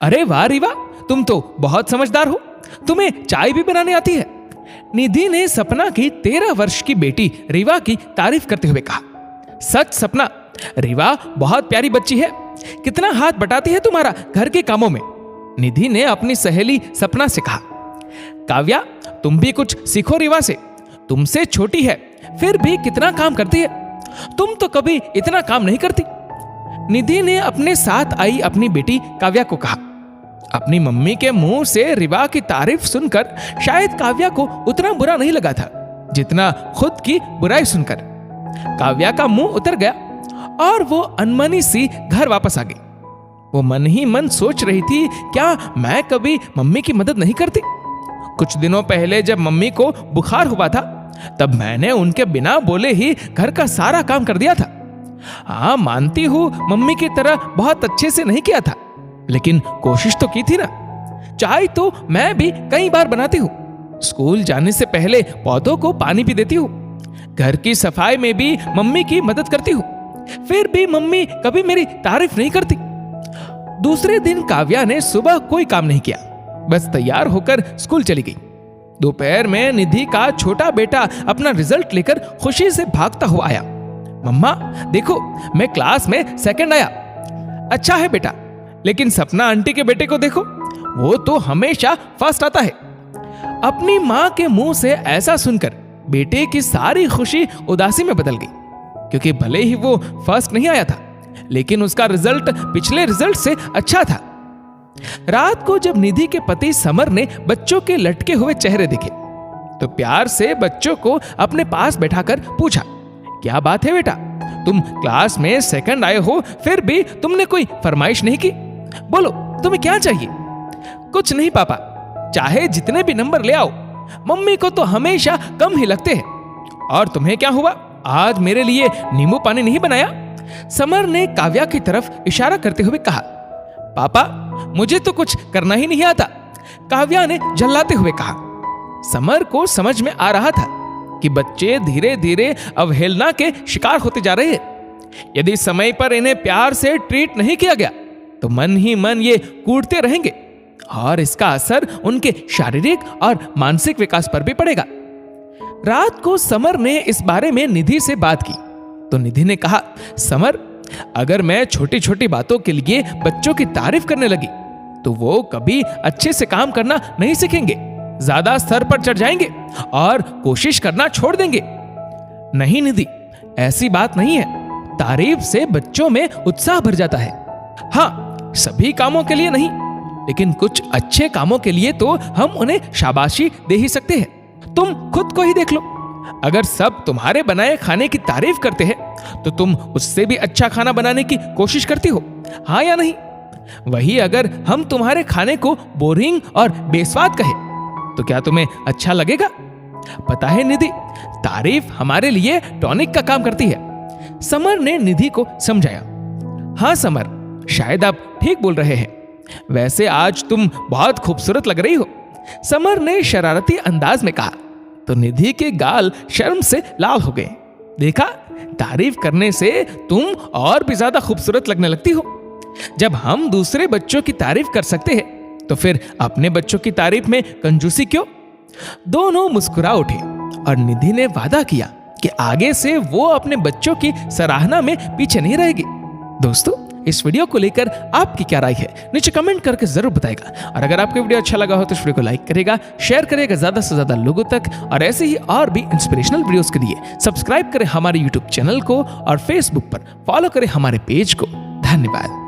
अरे वाह रीवा, तुम तो बहुत समझदार हो, तुम्हें चाय भी बनाने आती है। निधि ने सपना की 13 वर्ष की बेटी रीवा की तारीफ करते हुए कहा। सच सपना, रीवा बहुत प्यारी बच्ची है, कितना हाथ बटाती है तुम्हारा घर के कामों में। निधि ने अपनी सहेली सपना से कहा। काव्या, तुम भी कुछ सीखो रीवा से, तुमसे छोटी है फिर भी कितना काम करती है, तुम तो कभी इतना काम नहीं करती। निधि ने अपने साथ आई अपनी बेटी काव्या को कहा। अपनी मम्मी के मुंह से रीवा की तारीफ सुनकर शायद काव्या को उतना बुरा नहीं लगा था जितना खुद की बुराई सुनकर। काव्या का मुंह उतर गया और वो अनमनी सी घर वापस आ गई। वो मन ही मन सोच रही थी, क्या मैं कभी मम्मी की मदद नहीं करती? कुछ दिनों पहले जब मम्मी को बुखार हुआ था तब मैंने उनके बिना बोले ही घर का सारा काम कर दिया था। हाँ, मानती हूँ मम्मी की तरह बहुत अच्छे से नहीं किया था, लेकिन कोशिश तो की थी ना। चाय तो मैं भी कई बार बनाती हूँ, स्कूल जाने से पहले पौधों को पानी भी देती हूँ, घर की सफाई में भी मम्मी की मदद करती हूँ, फिर भी मम्मी कभी मेरी तारीफ नहीं करती। दूसरे दिन काव्या ने सुबह कोई काम नहीं किया, बस तैयार होकर स्कूल चली गई। दोपहर में निधि का छोटा बेटा अपना रिजल्ट लेकर खुशी से भागता हुआ आया। मम्मा देखो, मैं क्लास में सेकंड आया। अच्छा है बेटा, लेकिन सपना आंटी के बेटे को देखो, वो तो हमेशा फर्स्ट आता है। अपनी माँ के मुंह से ऐसा सुनकर बेटे की सारी खुशी उदासी में बदल गई, क्योंकि भले ही वो फर्स्ट नहीं आया था, लेकिन उसका रिजल्ट पिछले रिजल्ट से अच्छा था। रात को जब निधि के पति समर ने बच्चों के लटके हुए चेहरे देखे तो प्यार से बच्चों को अपने पास बैठाकर पूछा, क्या बात है बेटा, तुम क्लास में सेकंड आए हो फिर भी तुमने कोई फरमाइश नहीं की? बोलो, तुम्हें क्या चाहिए? कुछ नहीं पापा, चाहे जितने भी नंबर ले आओ, मम्मी को तो हमेशा कम ही लगते हैं। और तुम्हें क्या हुआ, आज मेरे लिए नींबू पानी नहीं बनाया? समर ने काव्या की तरफ इशारा करते हुए कहा। पापा, मुझे तो कुछ करना ही नहीं आता, काव्या ने झल्लाते हुए कहा। समर को समझ में आ रहा था कि बच्चे धीरे धीरे अवहेलना के शिकार होते जा रहे हैं। यदि समय पर इन्हें प्यार से ट्रीट नहीं किया गया तो मन ही मन ये कूटते रहेंगे और इसका असर उनके शारीरिक और मानसिक विकास पर भी पड़ेगा। रात को समर ने इस बारे में निधि से बात की तो निधि ने कहा, समर, अगर मैं छोटी छोटी बातों के लिए बच्चों की तारीफ करने लगी तो वो कभी अच्छे से काम करना नहीं सीखेंगे, ज्यादा स्तर पर चढ़ जाएंगे और कोशिश करना छोड़ देंगे। नहीं निधि, ऐसी बात नहीं है, तारीफ से बच्चों में उत्साह भर जाता है। हाँ, सभी कामों के लिए नहीं, लेकिन कुछ अच्छे कामों के लिए तो हम उन्हें शाबाशी दे ही सकते हैं। तुम खुद को ही देख लो, अगर सब तुम्हारे बनाए खाने की तारीफ करते हैं तो तुम उससे भी अच्छा खाना बनाने की कोशिश करती हो, हाँ या नहीं? वही अगर हम तुम्हारे खाने को बोरिंग और बेस्वाद कहे तो क्या तुम्हें अच्छा लगेगा? पता है निधि, तारीफ हमारे लिए टॉनिक का काम करती है, समर ने निधि को समझाया। हाँ समर, शायद आप ठीक बोल रहे हैं, वैसे आज तुम बहुत खूबसूरत लग रही हो, समर ने शरारती अंदाज में कहा। तो निधि के गाल शर्म से लाल हो गए। देखा, तारीफ करने से तुम और भी ज्यादा खूबसूरत लगने लगती हो। जब हम दूसरे बच्चों की तारीफ कर सकते हैं तो फिर अपने बच्चों की तारीफ में कंजूसी क्यों? दोनों मुस्कुरा उठे और निधि ने वादा किया कि आगे से वो अपने बच्चों की सराहना में पीछे नहीं रहेगी। दोस्तों, इस वीडियो को लेकर आपकी क्या राय है, नीचे कमेंट करके जरूर बताएगा। और अगर आपको वीडियो अच्छा लगा हो तो इस वीडियो को लाइक करेगा, शेयर करेगा ज्यादा से ज्यादा लोगों तक, और ऐसे ही और भी इंस्पिरेशनल वीडियोस के लिए सब्सक्राइब करें हमारे यूट्यूब चैनल को और फेसबुक पर फॉलो करें हमारे पेज को। धन्यवाद।